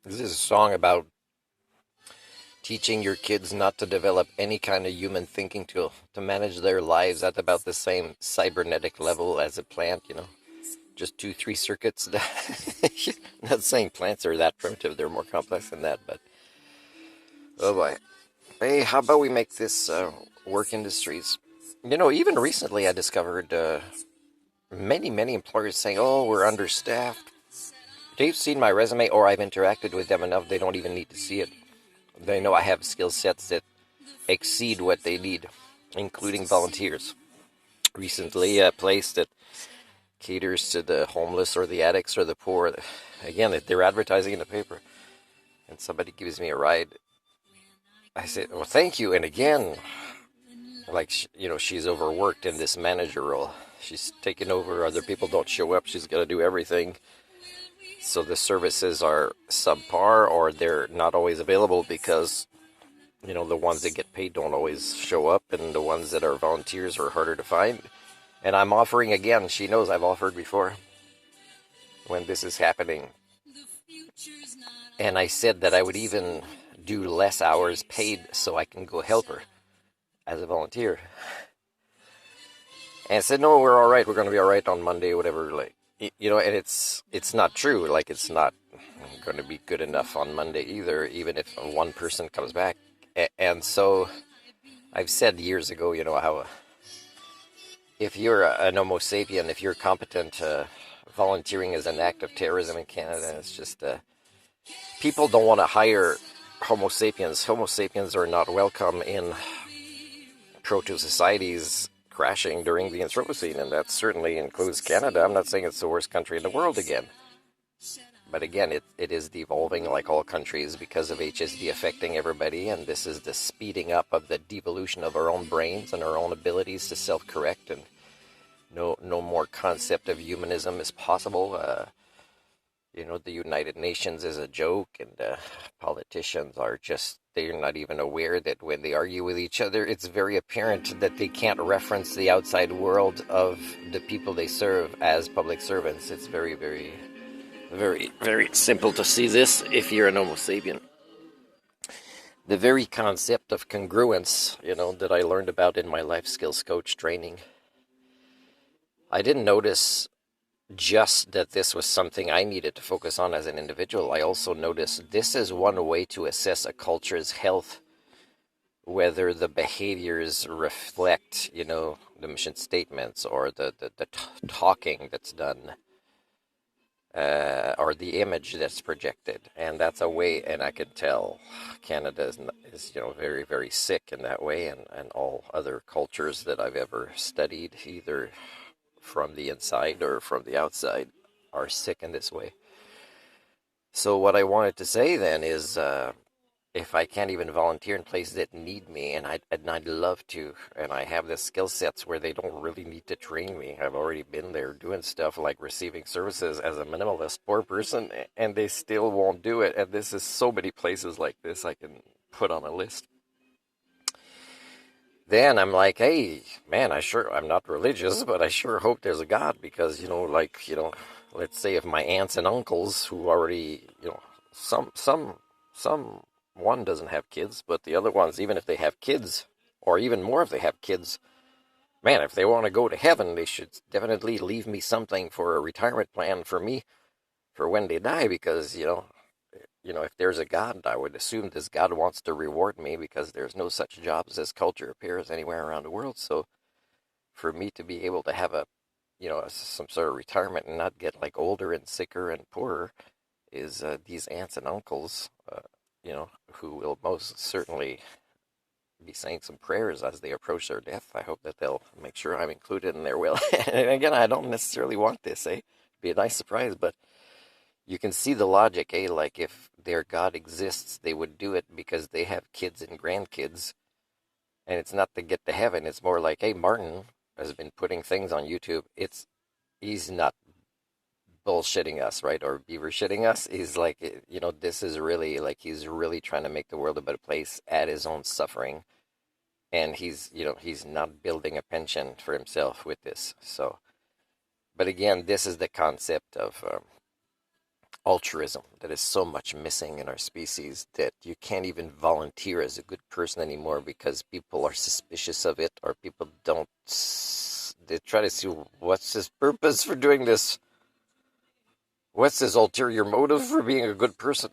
This is a song about teaching your kids not to develop any kind of human thinking to manage their lives at about the same cybernetic level as a plant, just two, three circuits. Not saying plants are that primitive, they're more complex than that, but oh boy. Hey, how about we make this work industries? Even recently I discovered many employers saying, oh, we're understaffed. They've seen my resume or I've interacted with them enough, they don't even need to see it. They know I have skill sets that exceed what they need, including volunteers. Recently, a place that caters to the homeless or the addicts or the poor. Again, they're advertising in the paper, and somebody gives me a ride. I said, "Well, thank you." And again, like she's overworked in this manager role. She's taken over. Other people don't show up. She's got to do everything. So the services are subpar, or they're not always available because the ones that get paid don't always show up, and the ones that are volunteers are harder to find. And I'm offering again. She knows I've offered before when this is happening. And I said that I would even do less hours paid so I can go help her as a volunteer. And I said, no, we're all right. We're going to be all right on Monday, whatever. Like, and it's not true. Like, it's not going to be good enough on Monday either, even if one person comes back. And so I've said years ago, how if you're an Homo sapien, if you're competent, volunteering is an act of terrorism in Canada. It's just people don't want to hire Homo sapiens. Homo sapiens are not welcome in proto-societies crashing during the Anthropocene, and that certainly includes Canada. I'm not saying it's the worst country in the world again. But again, it is devolving like all countries because of HSD affecting everybody, and this is the speeding up of the devolution of our own brains and our own abilities to self-correct, and no more concept of humanism is possible. The United Nations is a joke, and politicians are just, they're not even aware that when they argue with each other, it's very apparent that they can't reference the outside world of the people they serve as public servants. It's very, very, very, very simple to see this if you're an Homo sapien. The very concept of congruence, that I learned about in my life skills coach training, I didn't notice just that this was something I needed to focus on as an individual. I also noticed this is one way to assess a culture's health, whether the behaviors reflect, the mission statements or the talking that's done, or the image that's projected. And that's a way, and I could tell Canada is very, very sick in that way, and all other cultures that I've ever studied, either from the inside or from the outside, are sick in this way. So what I wanted to say then is, if I can't even volunteer in places that need me, and I'd love to, and I have the skill sets where they don't really need to train me. I've already been there doing stuff like receiving services as a minimalist poor person, and they still won't do it. And this is so many places like this I can put on a list. Then I'm like, hey, man, I'm not religious, but I sure hope there's a God, because, let's say if my aunts and uncles who already, some one doesn't have kids, but the other ones, even if they have kids, or even more if they have kids, man, if they want to go to heaven, they should definitely leave me something for a retirement plan for me for when they die, because, if there's a God, I would assume this God wants to reward me, because there's no such jobs as culture affairs anywhere around the world. So for me to be able to have some sort of retirement and not get like older and sicker and poorer is these aunts and uncles, who will most certainly be saying some prayers as they approach their death. I hope that they'll make sure I'm included in their will. And again, I don't necessarily want this, It'd be a nice surprise, but you can see the logic, Like if their God exists, they would do it because they have kids and grandkids. And it's not to get to heaven. It's more like, hey, Martin has been putting things on YouTube. He's not bullshitting us, right? Or beaver shitting us. He's like, this is really like, he's really trying to make the world a better place at his own suffering. And he's not building a pension for himself with this. So, but again, this is the concept of altruism that is so much missing in our species that you can't even volunteer as a good person anymore because people are suspicious of it, or people don't. They try to see what's his purpose for doing this. What's his ulterior motive for being a good person?